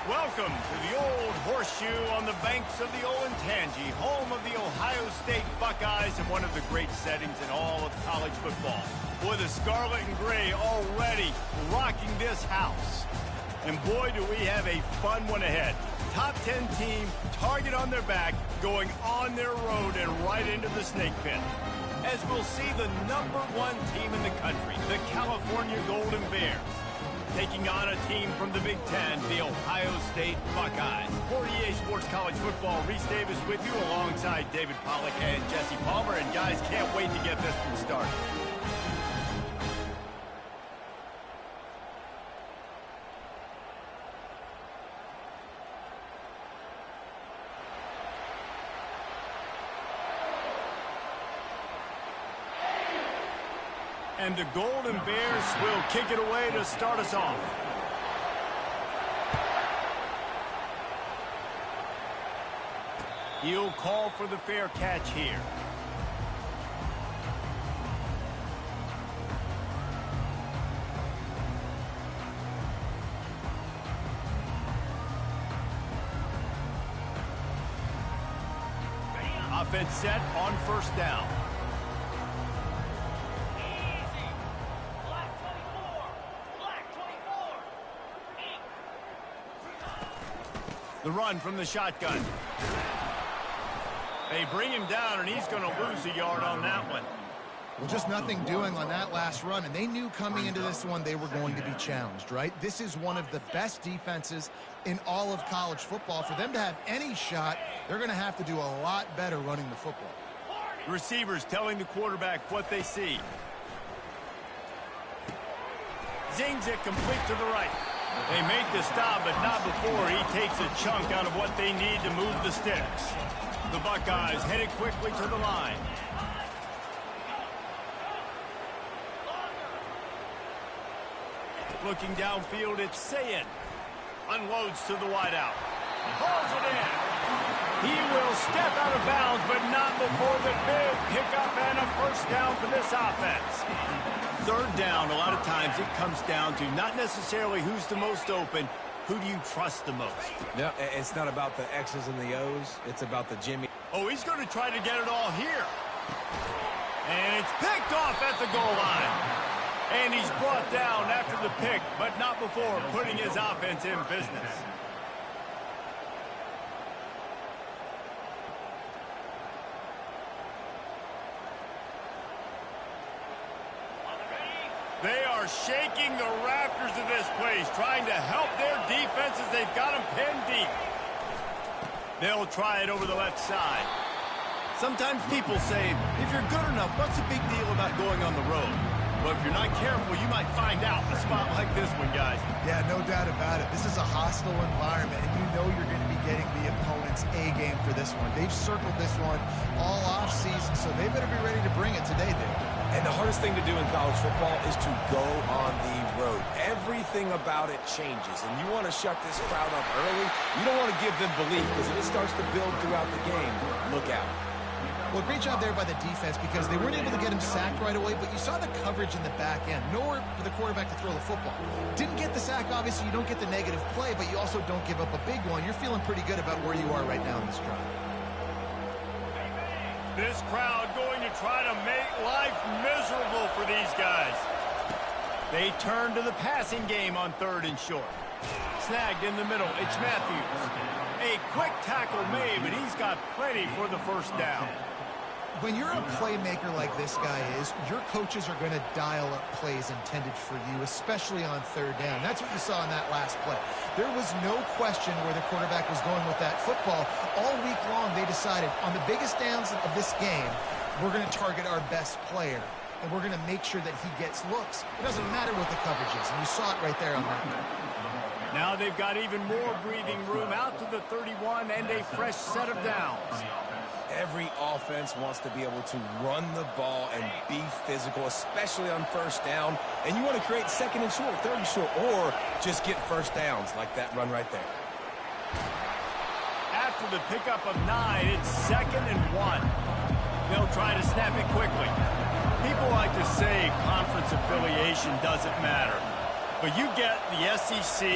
Welcome to the Old Horseshoe on the banks of the Olentangy, home of the Ohio State Buckeyes and one of the great settings in all of college football. Boy, the scarlet and gray already rocking this house. And boy, do we have a fun one ahead. Top 10 team, target on their back, going on their road and right into the snake pit. As we'll see the #1 team in the country, the California Golden Bears, taking on a team from the Big Ten, the Ohio State Buckeyes. For EA Sports College Football, Reese Davis with you alongside David Pollack and Jesse Palmer. And guys, can't wait to get this one started. And the Golden Bears will kick it away to start us off. He'll call for the fair catch here. Offense set on first down. The run from the shotgun. They bring him down, and he's going to lose a yard on that one. Well, just nothing doing on that last run, and they knew coming into this one they were going to be challenged, right? This is one of the best defenses in all of college football. For them to have any shot, they're going to have to do a lot better running the football. The receivers telling the quarterback what they see. Zings it complete to the right. They make the stop, but not before he takes a chunk out of what they need to move the sticks. The Buckeyes headed quickly to the line. Looking downfield, it's Sayin. Unloads to the wideout. Hauls it in. He will step out of bounds, but not before the big pickup and a first down for this offense. Third down, a lot of times it comes down to not necessarily who's the most open, who do you trust the most? No, it's not about the X's and the O's. It's about the Jimmy. Oh, he's going to try to get it all here. And it's picked off at the goal line. And he's brought down after the pick, but not before putting his offense in business. They are shaking the rafters of this place, trying to help their defense as they've got them pinned deep. They'll try it over the left side. Sometimes people say, if you're good enough, what's the big deal about going on the road? But if you're not careful, you might find out in a spot like this one, guys. Yeah, no doubt about it. This is a hostile environment, and you know you're going to be getting the opponent's A game for this one. They've circled this one all offseason, so they better be ready to bring it today, Dave. And the hardest thing to do in college football is to go on the road. Everything about it changes, and you want to shut this crowd up early. You don't want to give them belief, because if it starts to build throughout the game, look out. Well, great job there by the defense, because they weren't able to get him sacked right away, but you saw the coverage in the back end. Nowhere for the quarterback to throw the football. Didn't get the sack, obviously. You don't get the negative play, but you also don't give up a big one. You're feeling pretty good about where you are right now in this drive. This crowd going to try to make life miserable for these guys. They turn to the passing game on third and short. Snagged in the middle, it's Matthews. A quick tackle made, but he's got plenty for the first down. When you're a playmaker like this guy is, your coaches are going to dial up plays intended for you, especially on third down. That's what you saw in that last play. There was no question where the quarterback was going with that football. All week long, they decided on the biggest downs of this game, we're going to target our best player, and we're going to make sure that he gets looks. It doesn't matter what the coverage is, and you saw it right there on that one. Now they've got even more breathing room out to the 31 and a fresh set of downs. Every offense wants to be able to run the ball and be physical, especially on first down. And you want to create second and short, third and short, or just get first downs like that run right there. After the pickup of 9, it's 2nd and 1. They'll try to snap it quickly. People like to say conference affiliation doesn't matter. But you get the SEC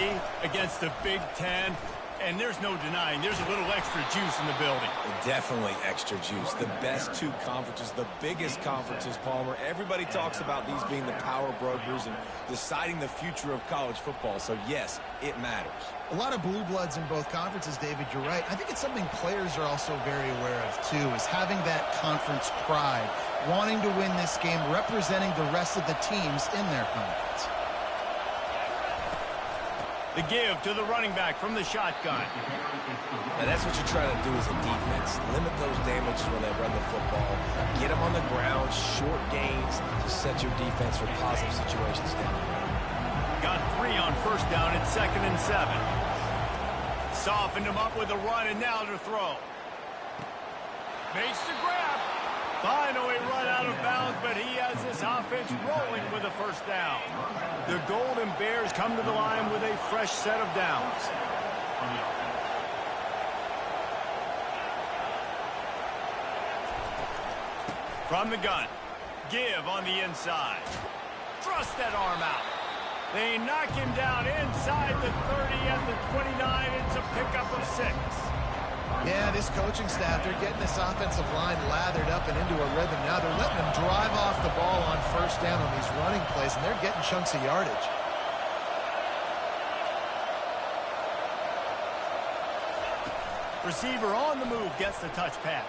against the Big Ten, and there's no denying there's a little extra juice in the building. Definitely extra juice. The best two conferences, the biggest conferences, Palmer. Everybody talks about these being the power brokers and deciding the future of college football. So, yes, it matters. A lot of blue bloods in both conferences, David. You're right. I think it's something players are also very aware of, too, is having that conference pride, wanting to win this game, representing the rest of the teams in their conference. The give to the running back from the shotgun. And that's what you're trying to do as a defense. Limit those damages when they run the football. Get them on the ground, short gains to set your defense for positive situations down the road. Got 3 on first down at 2nd and 7. Softened him up with a run, and now to throw. Makes the grab. Finally run out of bounds, but he has this offense rolling with a first down. The Golden Bears come to the line with a fresh set of downs. From the gun, give on the inside. Thrust that arm out. They knock him down inside the 30 and the 29. It's a pickup of 6. Yeah, this coaching staff, they're getting this offensive line lathered up and into a rhythm now. They're letting them drive off the ball on first down on these running plays, and they're getting chunks of yardage. Receiver on the move gets the touch pass.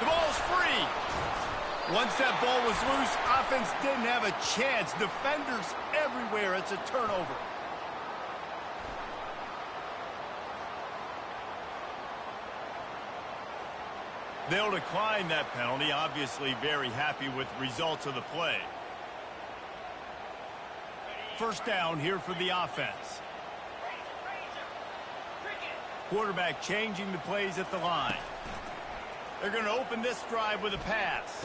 The ball's free. Once that ball was loose, offense didn't have a chance. Defenders everywhere. It's a turnover. They'll decline that penalty, obviously very happy with results of the play. First down here for the offense. Quarterback changing the plays at the line. They're going to open this drive with a pass.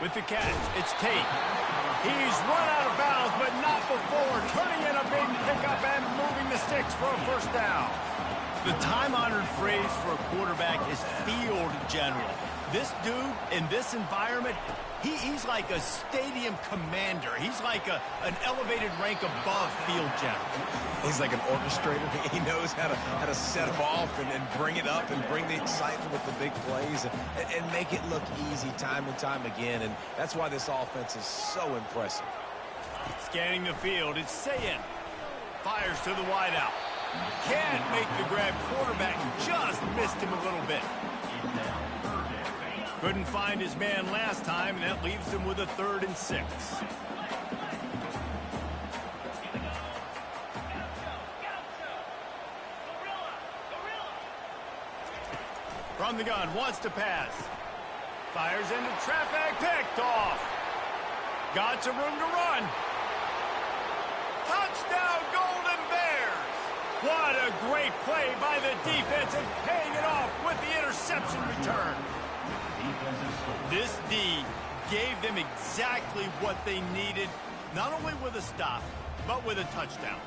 With the catch, it's Tate. He's run out of bounds, but not before turning in a big pickup and moving the sticks for a first down. The time-honored phrase for a quarterback is field general. This dude, in this environment, he's like a stadium commander. He's like an elevated rank above field general. He's like an orchestrator. He knows how to set them off and bring it up and bring the excitement with the big plays and make it look easy time and time again. And that's why this offense is so impressive. Scanning the field, it's Sayin. Fires to the wideout. Can't make the grab. Quarterback just missed him a little bit. Couldn't find his man last time, and that leaves him with a 3rd and 6. From the gun, wants to pass. Fires into traffic, picked off. Got some room to run. Touchdown, Golden Bears! What a great play by the defense and paying it off with the interception return. This D gave them exactly what they needed, not only with a stop, but with a touchdown.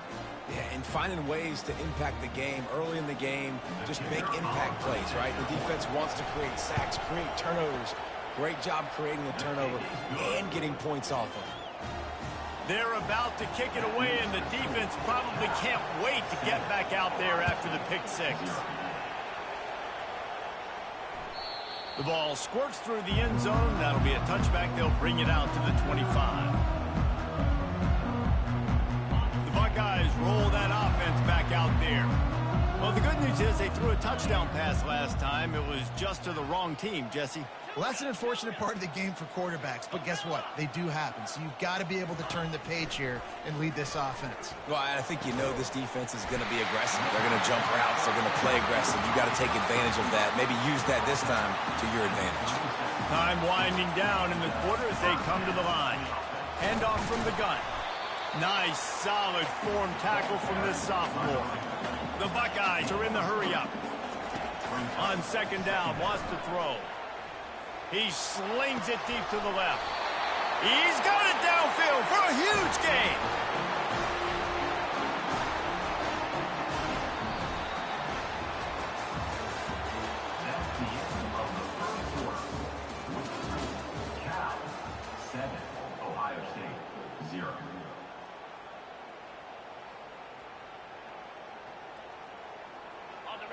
Yeah, and finding ways to impact the game early in the game, just make impact plays, right? The defense wants to create sacks, create turnovers. Great job creating the turnover and getting points off of it. They're about to kick it away, and the defense probably can't wait to get back out there after the pick 6. The ball squirts through the end zone. That'll be a touchback. They'll bring it out to the 25. The Buckeyes roll that offense back out there. Well, the good news is they threw a touchdown pass last time. It was just to the wrong team, Jesse. Well, that's an unfortunate part of the game for quarterbacks, but guess what? They do happen, so you've got to be able to turn the page here and lead this offense. Well, I think you know this defense is going to be aggressive. They're going to jump routes. They're going to play aggressive. You've got to take advantage of that. Maybe use that this time to your advantage. Time winding down in the quarter as they come to the line. Handoff from the gun. Nice, solid form tackle from this sophomore. The Buckeyes are in the hurry-up. On 2nd down, wants to throw. He slings it deep to the left. He's got it downfield for a huge gain. That's the end of the first quarter. Cal 7, Ohio State 0.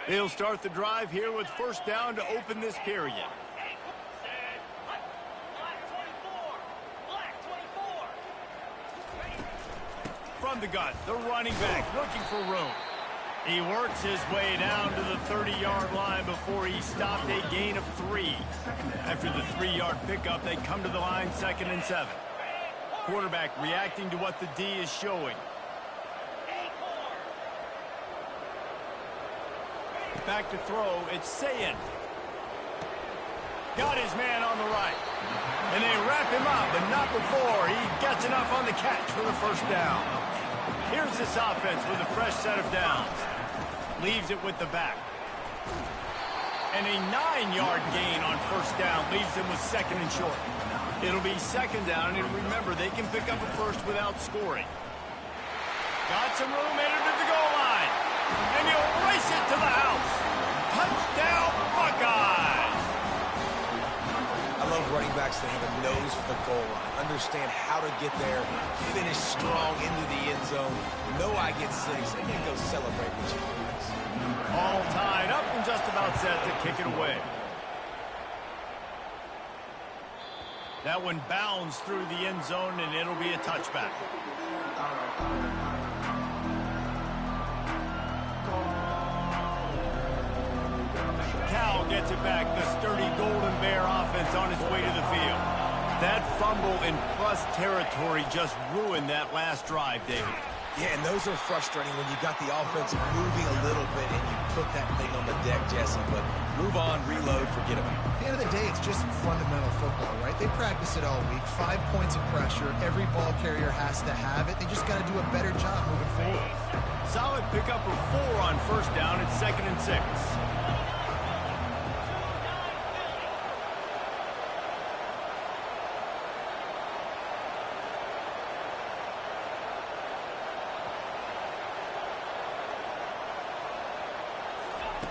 They'll start the drive here with first down to open this period. From the gun, the running back looking for room. He works his way down to the 30-yard line before he stopped a gain of 3. After the 3-yard pickup, they come to the line 2nd and 7. Quarterback reacting to what the D is showing. Back to throw, it's Sayin. Got his man on the right. And they wrap him up, but not before he gets enough on the catch for the first down. Here's this offense with a fresh set of downs. Leaves it with the back. And a 9-yard gain on first down leaves them with 2nd and short. It'll be 2nd down, and remember, they can pick up a first without scoring. Got some room, entered to the goal line. And he'll race it to the house. Touchdown, Buckeyes! I love running backs that have a nose for the goal line. Understand how to get there, finish strong into the end zone. Know I get 6, and then go celebrate with you guys. All tied up and just about set to kick it away. That one bounds through the end zone, and it'll be a touchback. Cal gets it back. The sturdy Golden Bear offense on its way to the field. That fumble in plus territory just ruined that last drive, David. Yeah, and those are frustrating when you got the offense moving a little bit and you put that thing on the deck, Jesse. But move on, reload, forget about it. At the end of the day, it's just fundamental football, right? They practice it all week. 5 points of pressure. Every ball carrier has to have it. They just got to do a better job moving forward. Solid pickup of 4 on first down. It's 2nd and 6.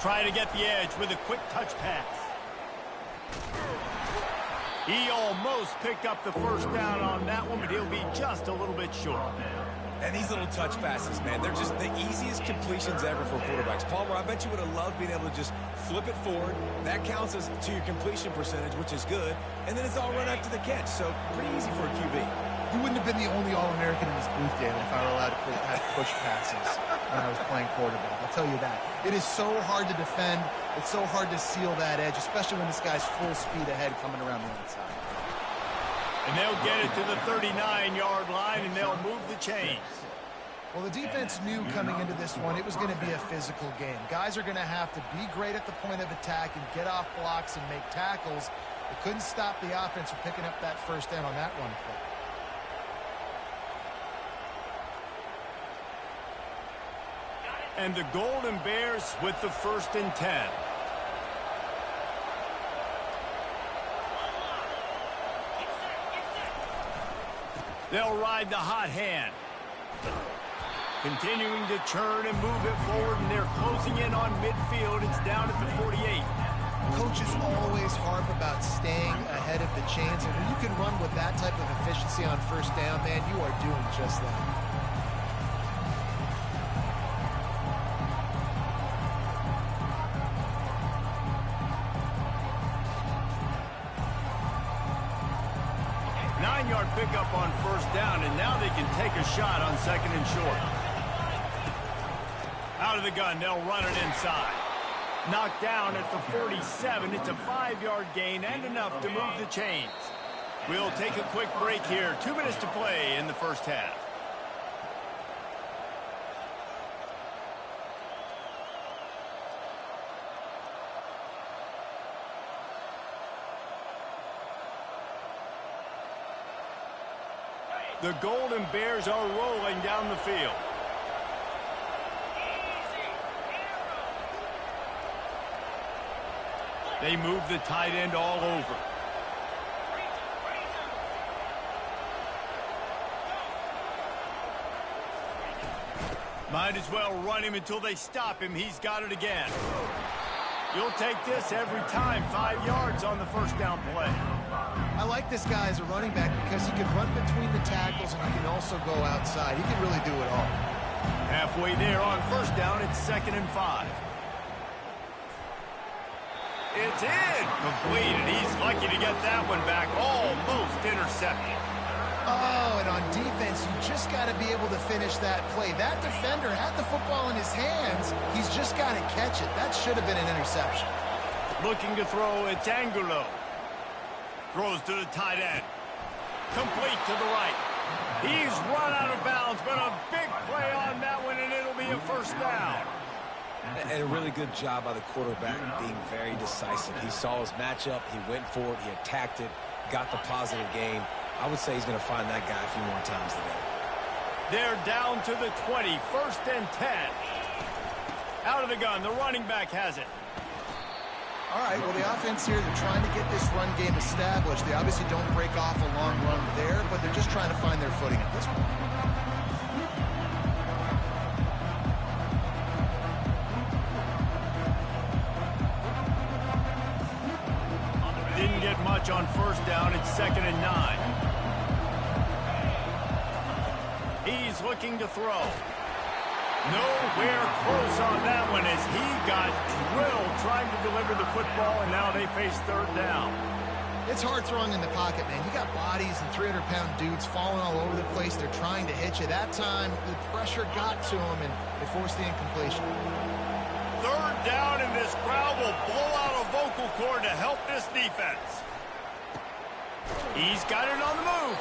Try to get the edge with a quick touch pass. He almost picked up the first down on that one, but he'll be just a little bit short. And these little touch passes, man, they're just the easiest completions ever for quarterbacks. Palmer, I bet you would have loved being able to just flip it forward. That counts as to your completion percentage, which is good. And then it's all run after the catch, so pretty easy for a QB. You wouldn't have been the only All-American in this booth, David, if I were allowed to have push passes when I was playing quarterback. I'll tell you that. It is so hard to defend. It's so hard to seal that edge, especially when this guy's full speed ahead coming around the outside. And they'll get it to the 39-yard line, and they'll move the chains. Well, the defense knew coming into this one it was going to be a physical game. Guys are going to have to be great at the point of attack and get off blocks and make tackles. They couldn't stop the offense from picking up that first down on that one play. And the Golden Bears with the 1st and 10. They'll ride the hot hand. Continuing to churn and move it forward, and they're closing in on midfield. It's down at the 48. Coaches always harp about staying ahead of the chains, and when you can run with that type of efficiency on first down, man, you are doing just that. Pickup on first down, and now they can take a shot on 2nd and short. Out of the gun, they'll run it inside. Knocked down at the 47. It's a 5-yard gain and enough to move the chains. We'll take a quick break here. 2 minutes to play in the first half. The Golden Bears are rolling down the field. They move the tight end all over. Might as well run him until they stop him. He's got it again. You'll take this every time. 5 yards on the first down play. I like this guy as a running back because he can run between the tackles and he can also go outside. He can really do it all. Halfway there on first down, it's 2nd and 5. It's in. Complete, and he's lucky to get that one back. Almost intercepted. Oh, and on defense, you just got to be able to finish that play. That defender had the football in his hands. He's just got to catch it. That should have been an interception. Looking to throw, it's Angulo. Throws to the tight end. Complete to the right. He's run out of bounds, but a big play on that one, and it'll be a first down. And a really good job by the quarterback being very decisive. He saw his matchup, he went for it, he attacked it, got the positive gain. I would say he's going to find that guy a few more times today. They're down to the 20, 1st and 10. Out of the gun, the running back has it. All right, well, the offense here, they're trying to get this run game established. They obviously don't break off a long run there, but they're just trying to find their footing at this point. Didn't get much on 1st down. It's 2nd and 9. He's looking to throw. Nowhere close on that one as he got drilled trying to deliver the football, and now they face 3rd down. It's hard throwing in the pocket, man. You got bodies and 300-pound dudes falling all over the place. They're trying to hit you. That time, the pressure got to him, and they forced the incompletion. 3rd down, and this crowd will blow out a vocal cord to help this defense. He's got it on the move.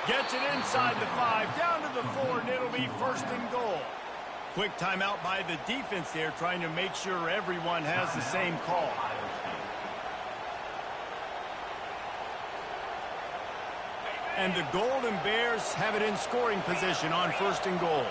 Gets it inside the 5, down to the 4, and it'll be 1st and goal. Quick timeout by the defense there, trying to make sure everyone has the same call. And the Golden Bears have it in scoring position on 1st and goal.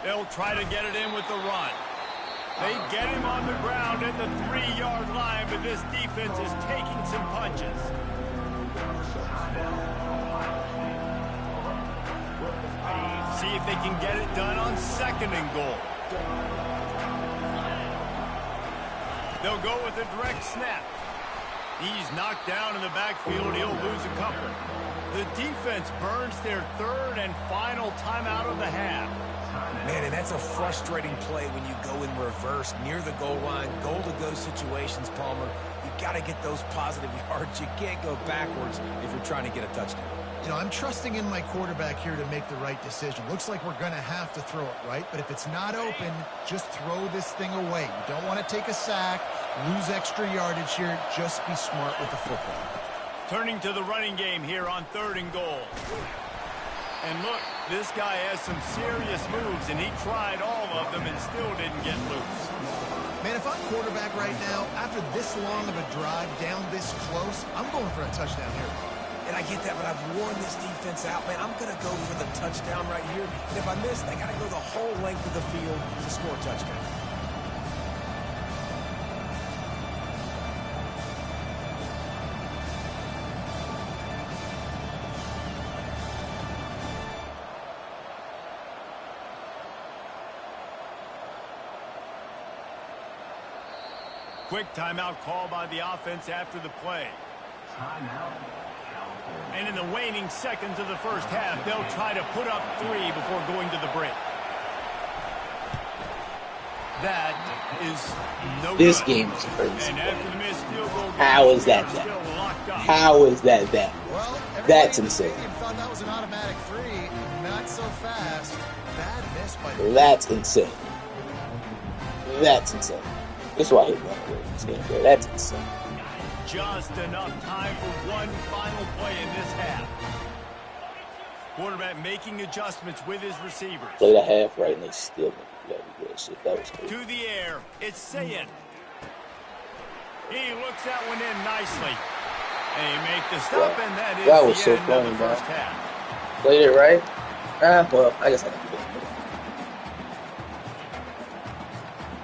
They'll try to get it in with the run. They get him on the ground at the 3-yard line, but this defense is taking some punches. See if they can get it done on 2nd and goal. They'll go with a direct snap. He's knocked down in the backfield. He'll lose a couple. The defense burns their 3rd and final timeout of the half. Man, and that's a frustrating play when you go in reverse near the goal line, goal-to-go situations, Palmer. You got to get those positive yards. You can't go backwards if you're trying to get a touchdown. You know, I'm trusting in my quarterback here to make the right decision. Looks like we're going to have to throw it, right? But if it's not open, just throw this thing away. You don't want to take a sack, lose extra yardage here. Just be smart with the football. Turning to the running game here on 3rd and goal. And look, this guy has some serious moves, and he tried all of them and still didn't get loose. Man, if I'm quarterback right now, after this long of a drive down this close, I'm going for a touchdown here. And I get that, but I've worn this defense out, man. I'm going to go for the touchdown right here. And if I miss, I got to go the whole length of the field to score a touchdown. Quick timeout call by the offense after the play. Timeout. And in the waning seconds of the 1st half, they'll try to put up 3 before going to the break. That is no This good. game is crazy. And after the missed field goal, How is that still locked up. How is that that? Well, That's everybody in the insane. stadium thought that was an automatic 3. Not so fast. Bad miss by the That's insane. That's insane. That's why I hate that this game here. That's insane. Just enough time for one final play in this half. Quarterback making adjustments with his receivers. Played a half right and they still didn't do that shit. That was crazy. To the air, it's Sayin. He looks that one in nicely. They make the stop, and that is That was the so end of funny, the man. 1st half. Played it right? Well, I guess I can do it.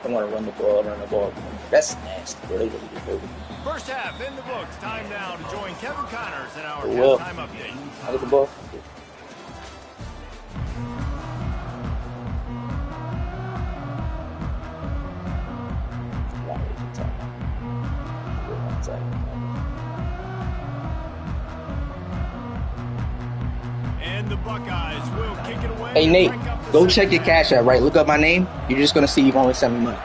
I want to run the ball. That's nasty, bro. They really do. 1st half in the books. Time now to join Kevin Connors in our Well, halftime update. I get the ball. And the Buckeyes will kick it away. Hey, Nate, go check your Cash App, right? Look up my name. You're just going to see you've only sent me money.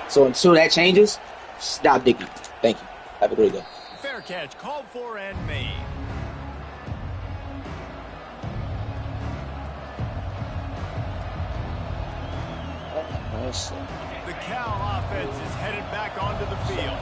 So until that changes, stop digging. Thank you. Have a great day. Fair catch called for and made. Nice. The Cal offense is headed back onto the field.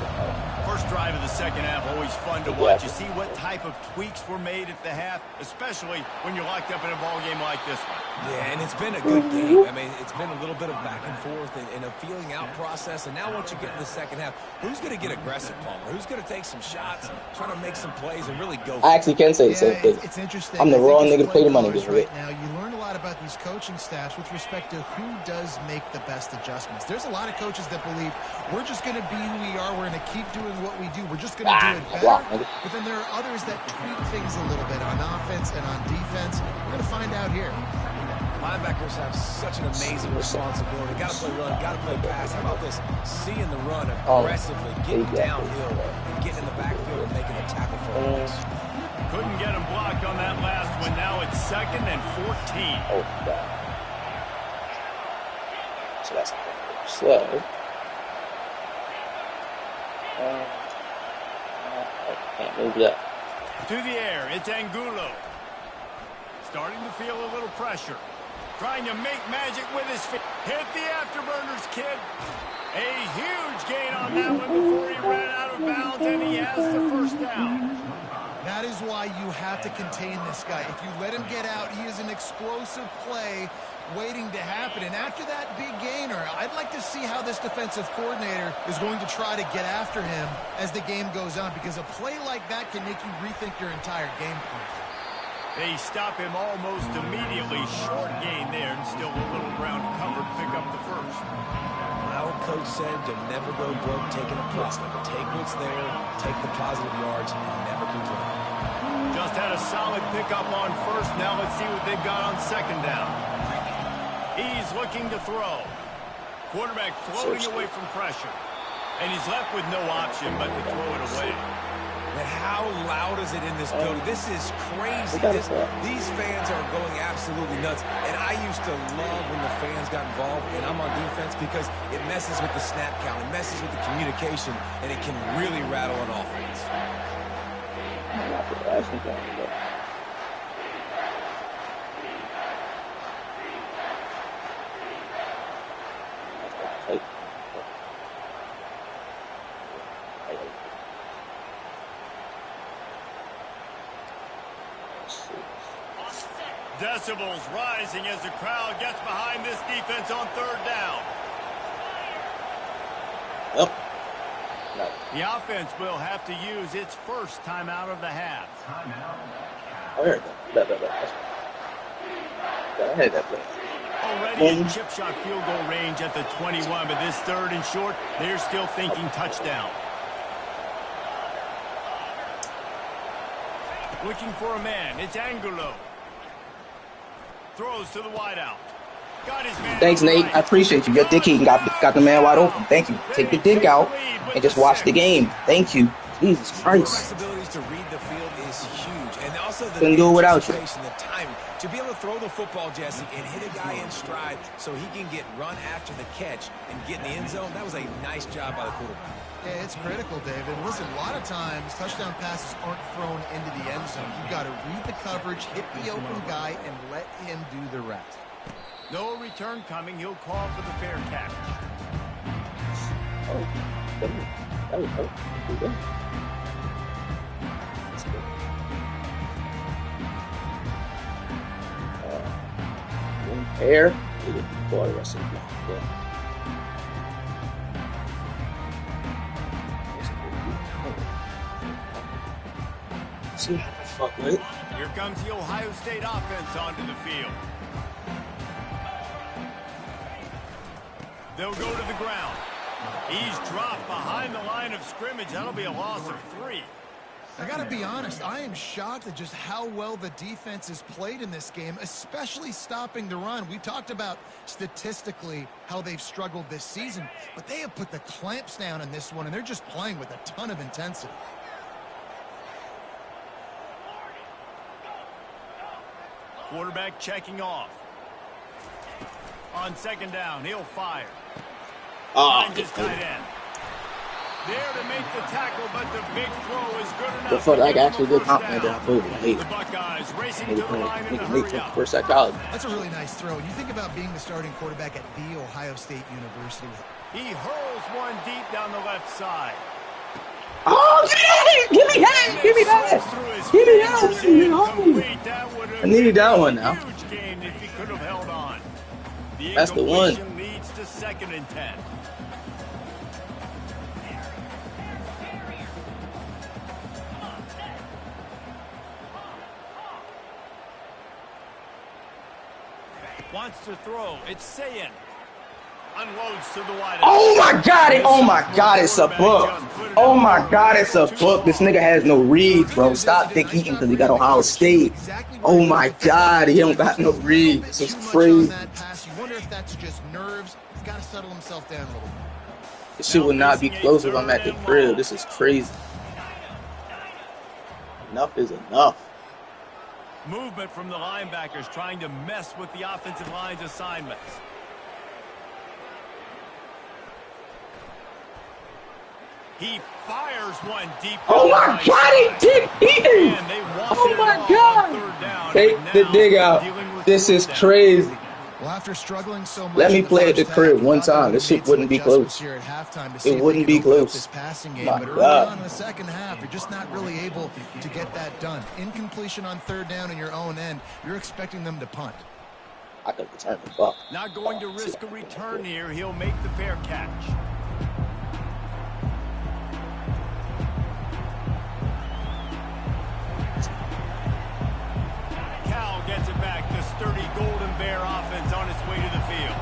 First drive of the second half, always fun to watch. You see what type of tweaks were made at the half, especially when you're locked up in a ball game like this one. Yeah, and it's been a good game. I mean, it's been a little bit of back and forth and a feeling out process. And now once you get in the second half, who's going to get aggressive, Palmer? Who's going to take some shots, try to make some plays, and really go for it? I actually can say the same thing. It's interesting. I'm the wrong nigga to play the money game. Right now, you learn a lot about these coaching staffs with respect to who does make the best adjustments. There's a lot of coaches that believe we're just going to be who we are. We're going to keep doing what we do. We're just going to do it better. But then there are others that tweak things a little bit on offense and on defense. We're going to find out here. Linebackers have such an amazing responsibility. Got to play run, got to play pass. How about this? Seeing the run aggressively, getting downhill, and getting in the backfield and making a tackle for a loss. Couldn't get him blocked on that last one. Now it's 2nd and 14. Oh, God. So that's slow. I can't move that. To the air, it's Angulo. Starting to feel a little pressure. Trying to make magic with his feet. Hit the afterburners, kid. A huge gain on that one before he ran out of bounds, and he has the first down. That is why you have to contain this guy. If you let him get out, he is an explosive play waiting to happen. And after that big gainer, I'd like to see how this defensive coordinator is going to try to get after him as the game goes on, because a play like that can make you rethink your entire game plan. They stop him almost immediately. Short gain there, and still a little ground covered to pick up the first. Our coach said to never go broke taking a profit. Take what's there, take the positive yards, and never complain. Just had a solid pickup on first. Now let's see what they've got on second down. He's looking to throw. Quarterback floating away from pressure. And he's left with no option but to throw it away. And how loud is it in this building? This is crazy. These fans are going absolutely nuts. And I used to love when the fans got involved, and I'm on defense, because it messes with the snap count. It messes with the communication, and it can really rattle an offense. Decibels rising as the crowd gets behind this defense on third down. Yep. No. The offense will have to use its first timeout of the half. I heard that. I heard that play. Already in chip shot field goal range at the 21, but this 3rd and short, they're still thinking touchdown. Looking for a man. It's Angulo. Throws to the wideout. Got his man. Thanks, Nate. I appreciate you. Your dick eating got the man wide open. Thank you. Take your dick out and just watch the game. Thank you. Jesus Christ. Flexibility to read the field is huge, and also the Couldn't do it without you. the timing to be able to throw the football, Jesse, and hit a guy in stride so he can get run after the catch and get in the end zone. That was a nice job by the quarterback. Yeah, it's critical, David. Listen, a lot of times touchdown passes aren't thrown into the end zone. You've got to read the coverage, hit the open guy, and let him do the rest. No return coming. He'll call for the fair catch. Air. Boy, the rest of the block. Yeah. See how the fuck with it. Here comes the Ohio State offense onto the field. They'll go to the ground. He's dropped behind the line of scrimmage. That'll be a loss of 3. I got to be honest, I am shocked at just how well the defense has played in this game, especially stopping the run. We talked about statistically how they've struggled this season, but they have put the clamps down in this one, and they're just playing with a ton of intensity. quarterback checking off. On second down, he'll fire. Finds his tight end. There to make the tackle, but the big throw is good enough. The fuck, I actually good compliment that I moved. I hate The it. Buckeyes racing to the line in a Make hurry up. for psychology. That's a really nice throw. You think about being the starting quarterback at The Ohio State University. He hurls one deep down the left side. Oh, yeah! Give me that! Give me that! Give me that! I needed that one now. Huge gain if he could have held on. That's the one. Incompletion leads to 2nd and 10. Wants to throw. It's Sayin. Unloads to the wide. Oh my god! Oh my god! It's a book. Oh my god! It's a book. This nigga has no reads, bro. Stop Dick Eaton because he got Ohio State. Oh my god! He don't got no reads. This is crazy. You wonder if that's just nerves. He's got to settle himself down a little bit. This shit would not be close if I'm at the crib. This is crazy. Enough is enough. Movement from the linebackers trying to mess with the offensive line's assignments. He fires one deep. Oh my god, he Dick Eaton! Oh my god! Take the dig out. This is crazy. Well, after struggling so much, Let me play at the crib one time. This shit wouldn't be close. It wouldn't be close. This passing game, My but early God. on in the second half, you're just not really able to get that done. Incompletion on 3rd down in your own end. You're expecting them to punt. I could return the ball. Not going to risk a return here. He'll make the fair catch. Cal gets it back. The sturdy Golden Bear offense on its way to the field.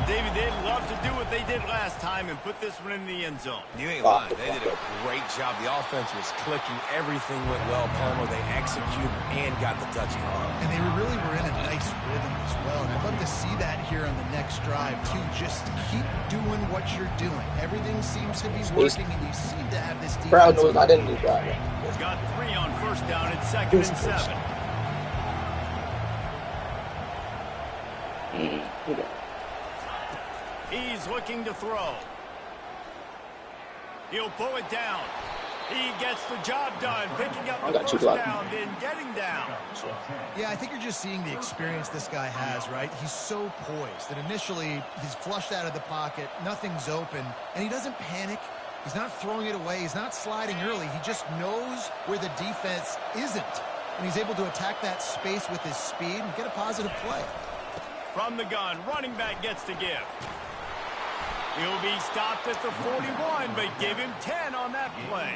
David, they'd love to do what they did last time and put this one in the end zone. You ain't lying. They did a great job. The offense was clicking. Everything went well, Palmer. They executed and got the touchdown. And they really were in a nice rhythm as well. And I'd love to see that here on the next drive, too. Just keep doing what you're doing. Everything seems to be working, and you seem to have this defense. Crowd knows I didn't do that. He's got 3 on 1st down and 2nd and 7. He's looking to throw. He'll pull it down. He gets the job done, picking up the 1st down, then getting down. Yeah, I think you're just seeing the experience this guy has, right? He's so poised that initially he's flushed out of the pocket, nothing's open, and he doesn't panic. He's not throwing it away. He's not sliding early. He just knows where the defense isn't, and he's able to attack that space with his speed and get a positive play. From the gun, running back gets to give. He'll be stopped at the 41, but give him 10 on that play.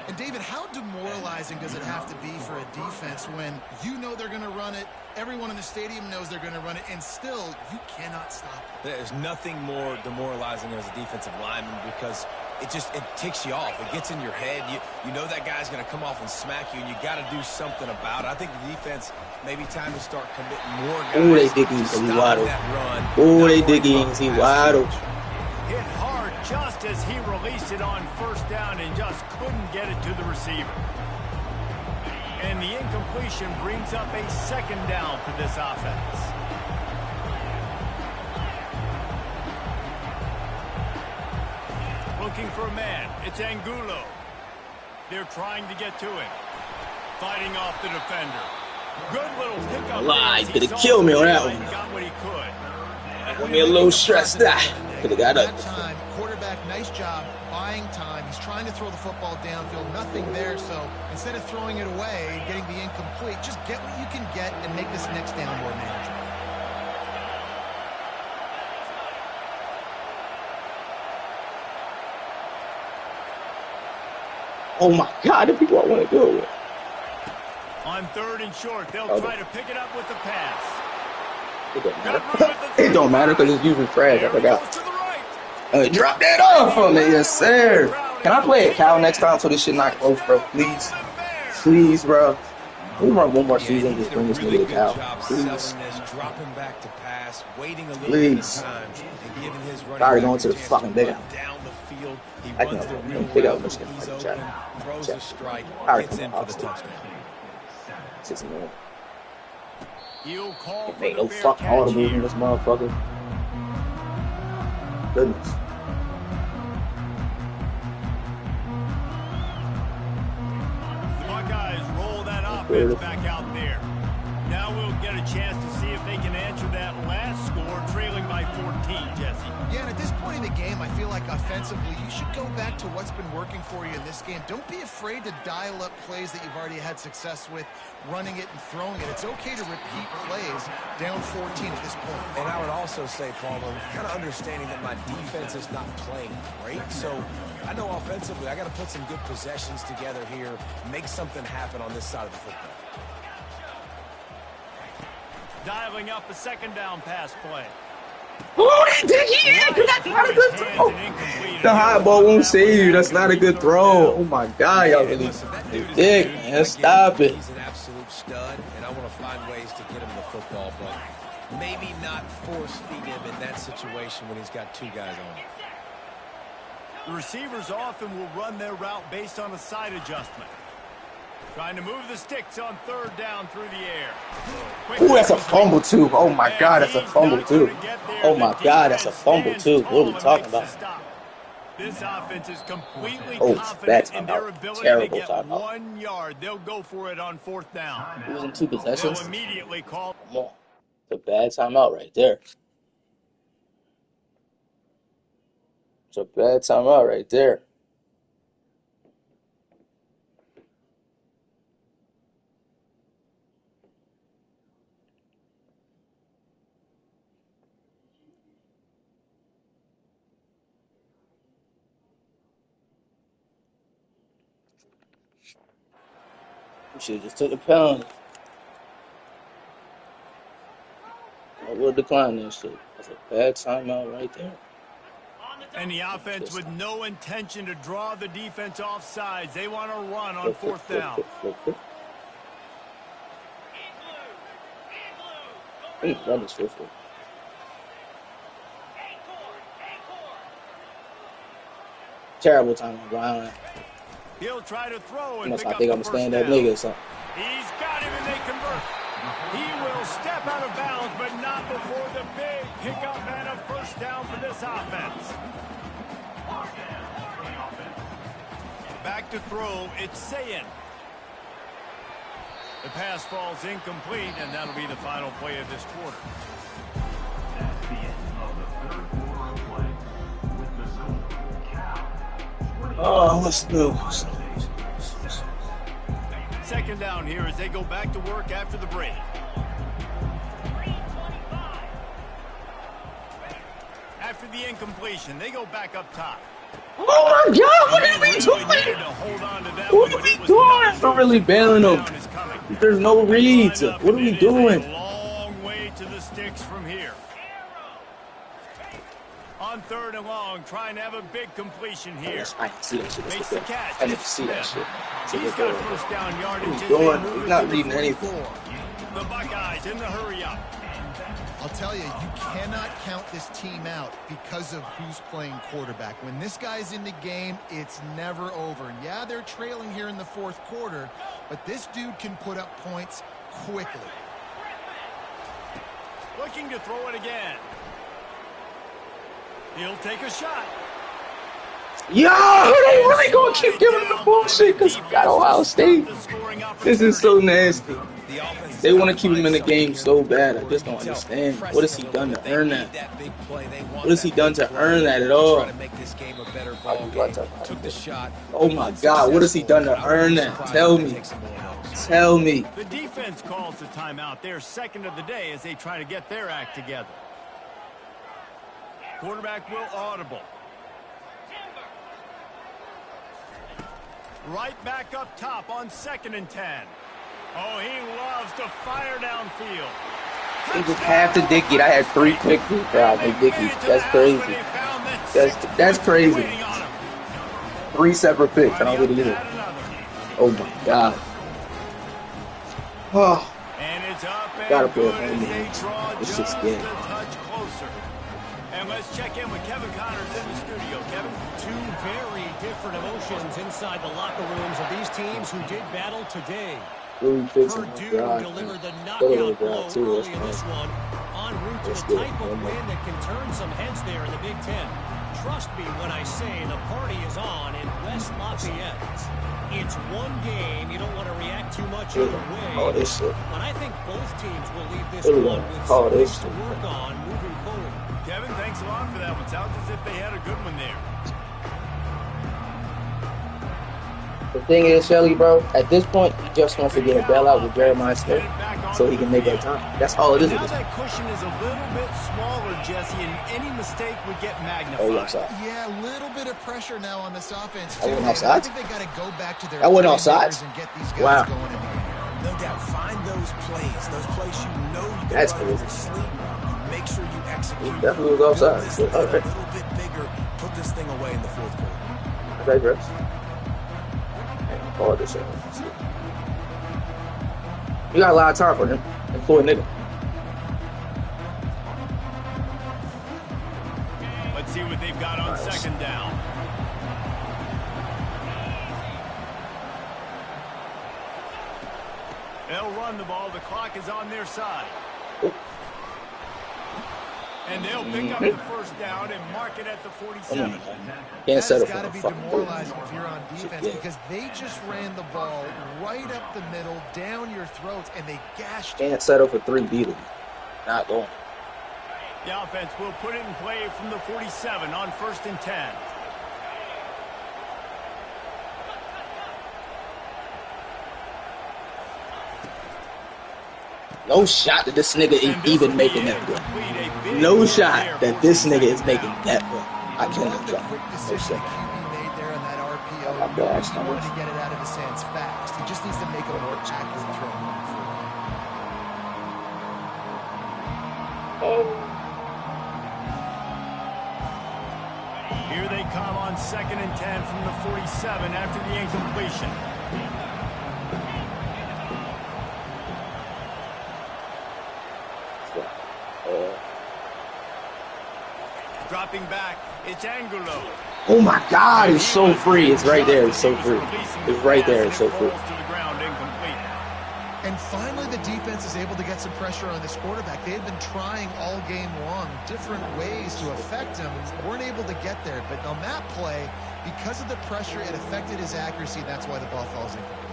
And David, how demoralizing does it have to be for a defense when you know they're going to run it, everyone in the stadium knows they're going to run it, and still you cannot stop it? There's nothing more demoralizing as a defensive lineman because it ticks you off. It gets in your head. You know that guy's going to come off and smack you, and you got to do something about it. I think the defense maybe time to start committing more guys. Ooh, they digging, so he wide open. Ooh, they digging, he wide open. Hit hard just as he released it on 1st down and just couldn't get it to the receiver. And the incompletion brings up a 2nd down for this offense. Looking for a man. It's Angulo. They're trying to get to him. Fighting off the defender. Good little pickup. Lie, could have killed me on that one. Got what he could. Got me a little stressed out. Could have got That up. time, quarterback, nice job buying time. He's trying to throw the football downfield. Nothing there, so instead of throwing it away, getting the incomplete, just get what you can get and make this next down more manageable. Oh my god, the people I want to do it with. On 3rd and short, they'll try to pick it up with the pass. It don't matter. It don't matter because it's usually trash. I forgot. To the right. Drop that off for me, yes sir. Can I play at Cal next time so this shit not close, bro? Please. Please, bro. We run one more season, just bring this nigga to Cal. Please. Dropping back to pass, waiting a little Please. bit of time, and giving his running Sorry, back going to the a chance fucking big out. down the field. He I runs can the real big out route. Michigan. He's I can open, check. throws Check. a strike, All right, gets in come for on, the touchdown. 6 minutes. He'll call for Ain't the no fair fucking catch audible in here. this motherfucker. Goodness. The Buckeyes roll that offense back out there. Now we'll get a chance to see if they can answer that last score, trailing by 14, Jesse. Yeah, and at this point in the game, I feel like offensively, you should go back to what's been working for you in this game. Don't be afraid to dial up plays that you've already had success with, running it and throwing it. It's okay to repeat plays down 14 at this point. And I would also say, Palmer, kind of understanding that my defense is not playing great. So I know offensively I got to put some good possessions together here, make something happen on this side of the football. Dialing up a second down pass play. Oh, that's not a good throw. The high ball won't save you. That's not a good throw. Oh my God, y'all really dick, man. Stop it. He's an absolute stud, and I want to find ways to get him the football, but maybe not force feed him in that situation when he's got two guys on him. The receivers often will run their route based on a side adjustment. Trying to move the sticks on third down through the air. Ooh, that's a fumble too. Oh my God, that's a fumble too. Oh my God, that's a fumble too. What are we talking about? This offense is completely Oh, confident in their timeout. ability Terrible to get timeout. 1 yard. They'll go for it on fourth down. Losing 2 They'll possessions. immediately call. Come on. It's a bad timeout right there. It's a bad timeout right there. We should have just took a penalty. I would have declined that shit. That's a bad timeout right there. And the offense with no intention to draw the defense off sides. They want to run on fourth down. Run this fifth. Terrible timeout, Brian. He'll try to throw and Must pick not up think the I'm a first stand-up down. nigga or something. He's got him and they convert. He will step out of bounds, but not before the big pickup and a first down for this offense. Back to throw, it's Sayin. The pass falls incomplete, and that'll be the final play of this quarter. That's the end of the third quarter of play. With the score, Cal. Oh, what's new? Second down here as they go back to work after the break. After the incompletion, they go back up top. Oh my God, what are we doing? What are we doing? We're really bailing them. There's no reads. What are we doing? A long way to the sticks from here. On third and long, trying to have a big completion here. I didn't see that shit. Makes the catch. I didn't see that shit. He's got first down yardage. What are we doing? He's not reading anything. The Buckeyes in the hurry up. I'll tell you, you cannot count this team out because of who's playing quarterback. When this guy's in the game, it's never over. And yeah, they're trailing here in the fourth quarter, but this dude can put up points quickly. Looking to throw it again. He'll take a shot. Yo, they really gonna keep giving him the bullshit because he got Ohio State. This is so nasty. They want to keep him in the game so bad. I just don't understand. What has he done to earn that? What has he done to earn that at all? Oh my God, what has he done to earn that? Tell me. Tell me. The defense calls the timeout. They're second of the day as they try to get their act together. Quarterback will audible. Right back up top on 2nd and 10. Oh, he loves to fire downfield. He just half the Dickie. I had 3 picks for Dickie. That's crazy. That's crazy. 3 separate picks. I don't get either. Oh my God. Oh. And it's up and Gotta put it good on as me. they draw It's just just a game. touch closer. And let's check in with Kevin Connors in the studio. Kevin? Two very different emotions inside the locker rooms of these teams who did battle today. Really fixing my Purdue drive. delivered the Still a little knockout blow drive, too. early in That's this fine. one. En route to That's the good. type of win that can turn some heads there in the Big Ten. Trust me when I say the party is on in West Lafayette. It's one game. You don't want to react too much either way. Oh, this shit. But I think both teams will leave this Here we one go. with Oh, some this things to work on moving forward. Kevin, thanks a lot for that one. Sounds as if they had a good one there. The thing is, Shelly, bro, at this point, he just wants to get a bailout with Jeremiah Smith so he can make that time. That's all it is. Now that cushion is a little bit smaller, Jesse, and any mistake would get magnified. Oh, outside. Yeah, a little bit of pressure now on this offense, I too. went I outside? think they got to go back to their I went outside? playmakers and get these guys Wow. going in the game. No doubt. Find those plays you know you can That's run cool. over sleep. Make sure you execute. He definitely was outside. Build this Good. thing All right. a little bit bigger. Put this thing away in the fourth quarter. I digress. Oh, this shit. You got a lot of time for him. Employ nigga. Let's see what they've got on second down. They'll run the ball. The clock is on their side. And they'll pick up the first down and mark it at the 47. Can't settle That's for got to a be fucking demoralizing if you're on defense Yeah. because they just ran the ball right up the middle, down your throats, and they gashed you. Can't settle for 3 beaters. Not going. The offense will put it in play from the 47 on 1st and 10. No shot that this nigga is even making that play. No shot that this nigga is making that play. I cannot Love the try. quick No decision shot. that QB made there on that RPO. Oh, my gosh, He wanted to get it out of his hands fast. He just needs to make a more accurate throw moving forward. Here they come on 2nd and 10 from the 47 after the incompletion. Dropping back, it's Angulo. Oh my God, it's so free. It's right there. It's so free. It's right there. It's so free. Rolls to the ground, incomplete. And finally, the defense is able to get some pressure on this quarterback. They had been trying all game long different ways to affect him and weren't able to get there. But on that play, because of the pressure, it affected his accuracy. That's why the ball falls incomplete.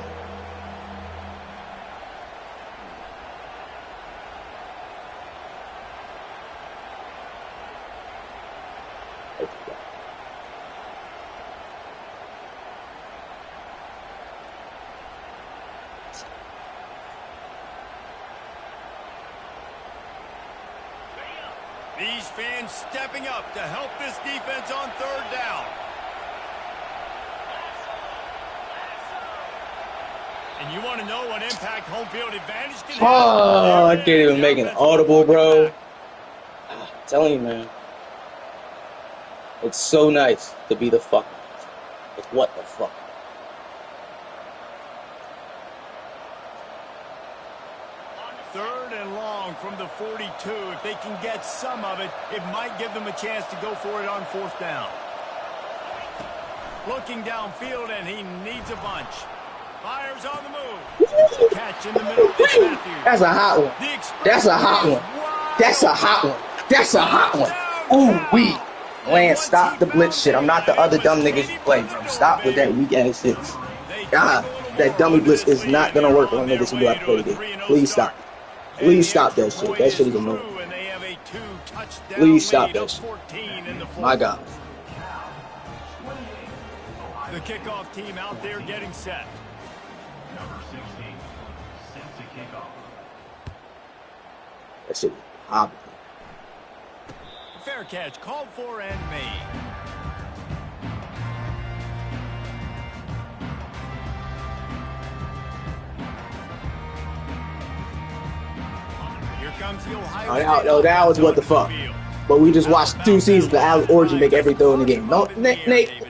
These fans stepping up to help this defense on 3rd down. And you want to know what impact home field advantage can have? Oh, I can't even make an audible, bro. I'm telling you, man. It's so nice to be the fuck. Like, what the fuck? Third and long from the 42. If they can get some of it, it might give them a chance to go for it on 4th down. Looking downfield, and he needs a bunch. Fires on the move. Catch in the middle. It's Matthews. That's a hot one. The express That's a hot is one. wide That's a hot one. That's a hot one. Ooh, wee. Lance, stop the blitz shit. I'm not the other dumb niggas you play, bro. Stop with that weak ass shit. God, that dummy blitz is not gonna work on niggas who do I play today. Please stop. Please stop that shit. That shit is annoying. Please stop that shit. My God. The kickoff team out there getting set. Number 16 sets a kickoff. That shit is hobbling. Fair catch called for and made. Here comes the Ohio State that was what the fuck. But we just watched 2 seasons of Alex Origin make every throw in the game. No, Nate,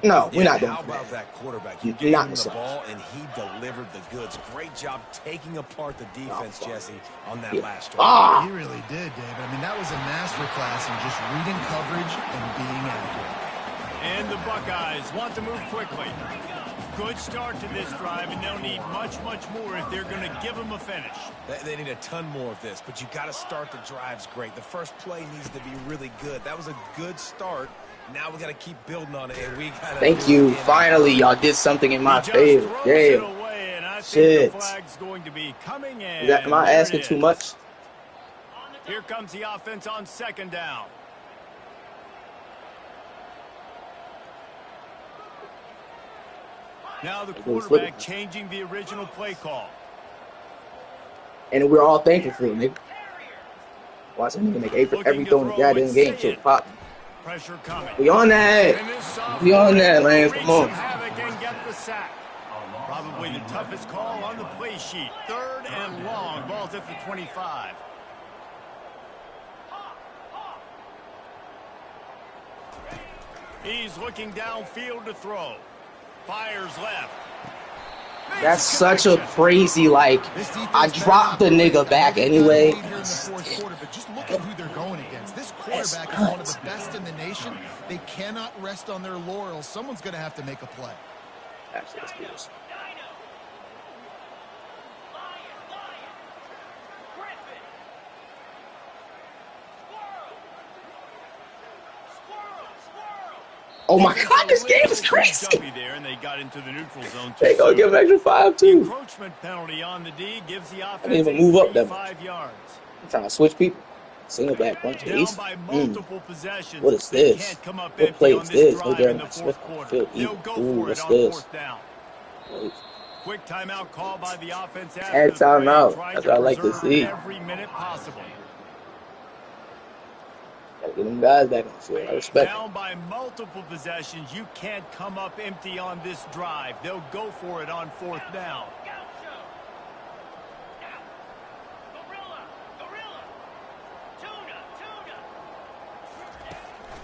no, we're not doing How about that. that quarterback? You're You gave not him the the same. ball, and he delivered the goods. Great job taking apart the defense, Jesse, on that Yeah. last drive. Ah! He really did, David. I mean, that was a masterclass in just reading coverage and being accurate. And the Buckeyes want to move quickly. Good start to this drive, and they'll need much, much more if they're going to give them a finish. They need a ton more of this, but you got to start the drives great. The first play needs to be really good. That was a good start. Now we got to keep building on it, and we got to. Thank you. Finally, y'all did something in my favor. Damn. Shit. Am I asking too much? Here comes the offense on second down. Now the quarterback changing the original play call. And we're all thankful for him, nigga. Watch him make 8 for every throw in the goddamn game. So pop. Pressure coming. We on that. We on that, man. Come on. Probably the toughest call on the play sheet. 3rd and long. Ball's at the 25. He's looking downfield to throw. Fires left. That's such a crazy, like, I dropped the nigga back anyway. But just look at who they're going against. This quarterback is one of the best in the nation. They cannot rest on their laurels. Someone's going to have to make a play. Actually, let's do this. Oh my God, this game is crazy. There and they got into the neutral zone. They gonna give him extra 5 too. Encroachment penalty on the D gives the offense. I didn't even move up that much. 5 yards. I'm trying to switch people. Single back punch. What is this? What play is this? No Jeremiah Smith on the field. Ooh, what's this? Quick timeout call by the offense. Add timeout. That's what I like to see. Every minute possible. Gotta get them guys back on the field. I respect Down by multiple possessions. You can't come up empty on this drive. They'll go for it on 4th down.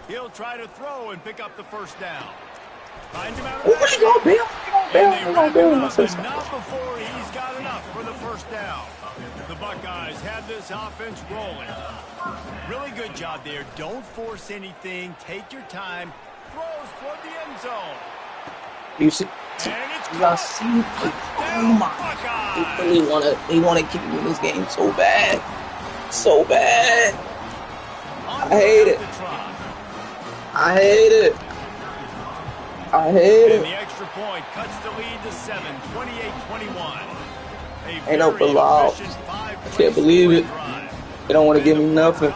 He'll try to throw and pick up the 1st down. Find him out. Oh, he gonna bail. Not before he's got enough for the 1st down. The Buckeyes have this offense rolling. Really good job there. Don't force anything. Take your time. Throws toward the end zone. You see? Y'all see? Oh my! They wanna keep me in this game so bad, so bad. I hate it. I hate it. I hate it. And the extra point cuts the lead to 7, 28-21. Ain't no Bilal. I can't believe it. They don't want to give me nothing.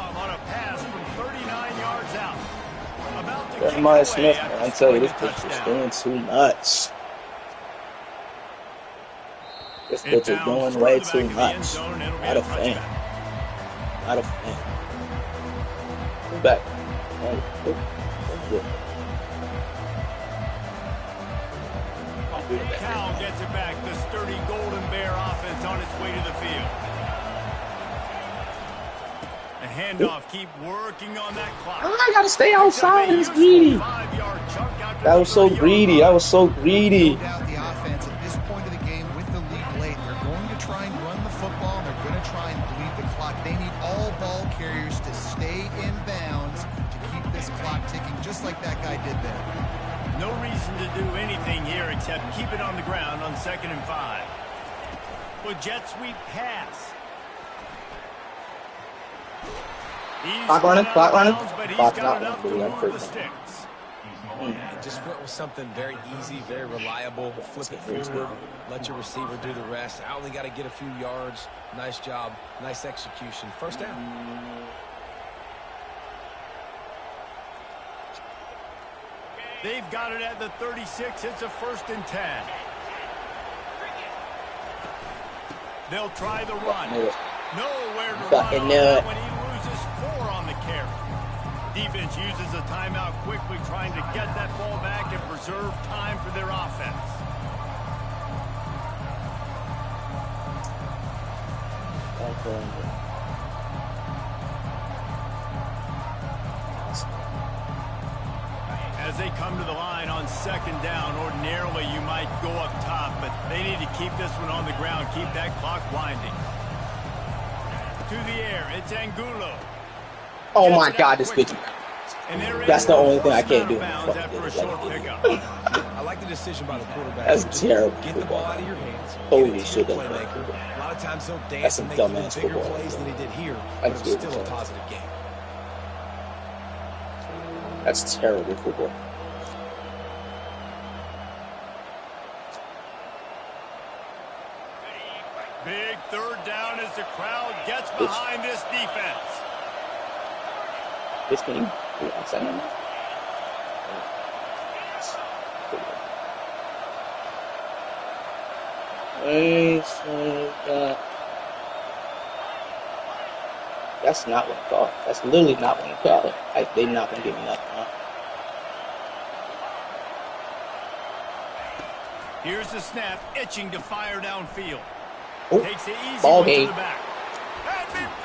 Jeremiah Smith, man, I tell you, this bitch is doing too much. This bitch is doing way too much. Not a fan. Not a fan. Go back. Cal gets it back. The sturdy Golden Bear offense on its way to the field. A handoff, keep working on that clock. I gotta stay outside. It's greedy. That was so greedy. I was so greedy. No doubt the offense at this point of the game with the lead late, they're going to try and run the football, and they're going to try and bleed the clock. They need all ball carriers to stay in bounds to keep this clock ticking, just like that guy did there. No reason to do anything here except keep it on the ground on 2nd and 5. With jet sweep pass. Clock running. But he's got enough to move the sticks. Just went with something very easy, very reliable. Flip it forward. Let your receiver do the rest. I only got to get a few yards. Nice job. Nice execution. 1st down. They've got it at the 36. It's a 1st and 10. They'll try the run. Nowhere to run when he loses 4 on the carry. Defense uses a timeout quickly, trying to get that ball back and preserve time for their offense. As they come to the line on 2nd down, ordinarily you might go up top, but they need to keep this one on the ground, keep that clock winding. To the air, it's Angulo. Oh my God, this bitch. That's the only thing I can't do. After a short pickup. I like the decision by the quarterback. That's terrible Get the football. ball out of your hands. Holy shit, that's playmaker. A lot of times he'll That's dance some and make even dumbass bigger football. plays than he did here, I but it's feel still a that. positive game. That's terrible football. Big third down as the crowd gets behind this defense. This game, outside now. That's not what I thought. That's literally not what I thought. Like, they're not gonna give me nothing. Huh? Here's the snap, itching to fire downfield. Oh, Takes the easy ball one to game. the back.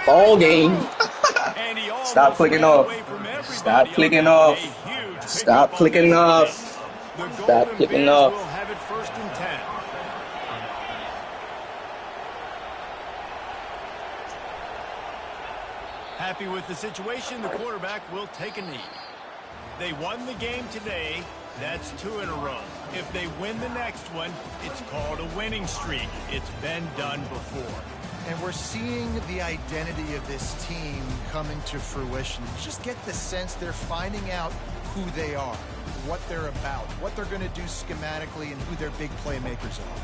Ball game. And he almost Stop clicking ran off. away from everybody Stop on clicking that. off. A huge Stop pickup on clicking that off. play. The Stop Golden clicking Bears off. will have it 1st and 10. Happy with the situation, the quarterback will take a knee. They won the game today. That's 2 in a row. If they win the next one, it's called a winning streak. It's been done before. And we're seeing the identity of this team coming to fruition. You just get the sense they're finding out who they are, what they're about, what they're going to do schematically, and who their big playmakers are.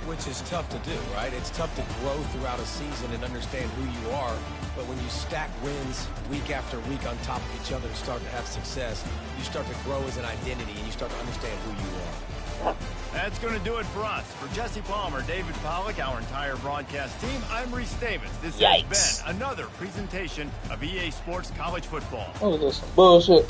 Which is tough to do, right? It's tough to grow throughout a season and understand who you are. But when you stack wins week after week on top of each other and start to have success, you start to grow as an identity and you start to understand who you are. That's going to do it for us. For Jesse Palmer, David Pollack, our entire broadcast team, I'm Reese Davis. This has been another presentation of EA Sports College Football. Oh, this is some bullshit.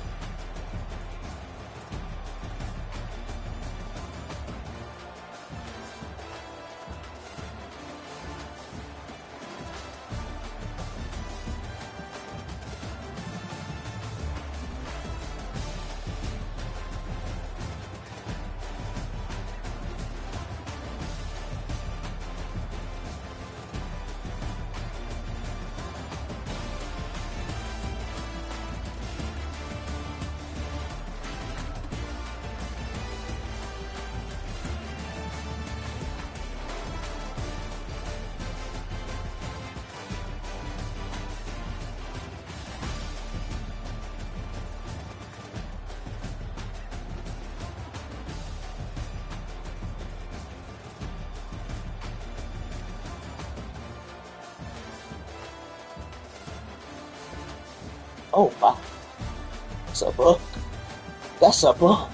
Oh, wow. That's a book. That's a book.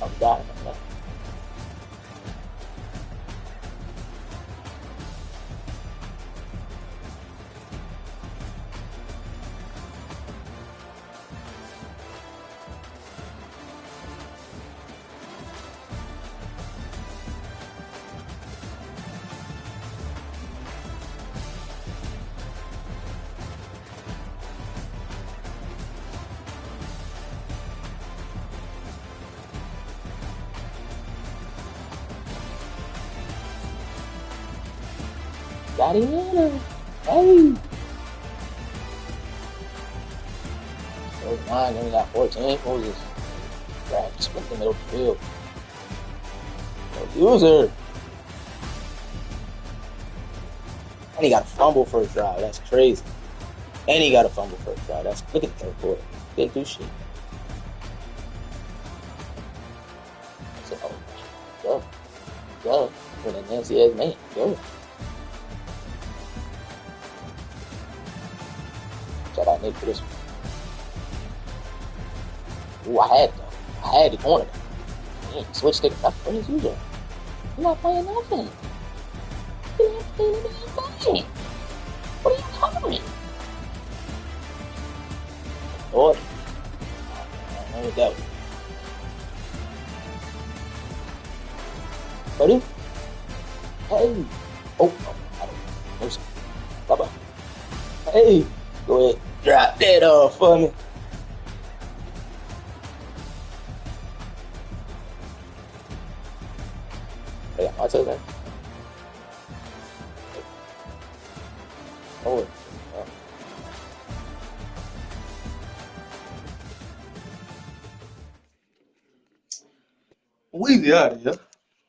I'm dying. Got him in. Hey. Oh, 9, then we got 14. What was this? Right, split the middle of the field. No user. And he got a fumble first drive. That's crazy. And he got a fumble first drive. Look at the third quarter. Didn't do shit. So, go. Go. With a Nancy ass man. Go. Shout out Nick for this one. Ooh, I had the corner. Man, switch stick. That's what he's using. You're not playing nothing. You're not playing anything. What are you talking about? Lord. that one. Ready? Hey. Oh, I don't know. Mercy. Bye-bye. Hey. Go ahead. Drop that off for me. Yeah, I'll tell you that. Oh, we be out of here.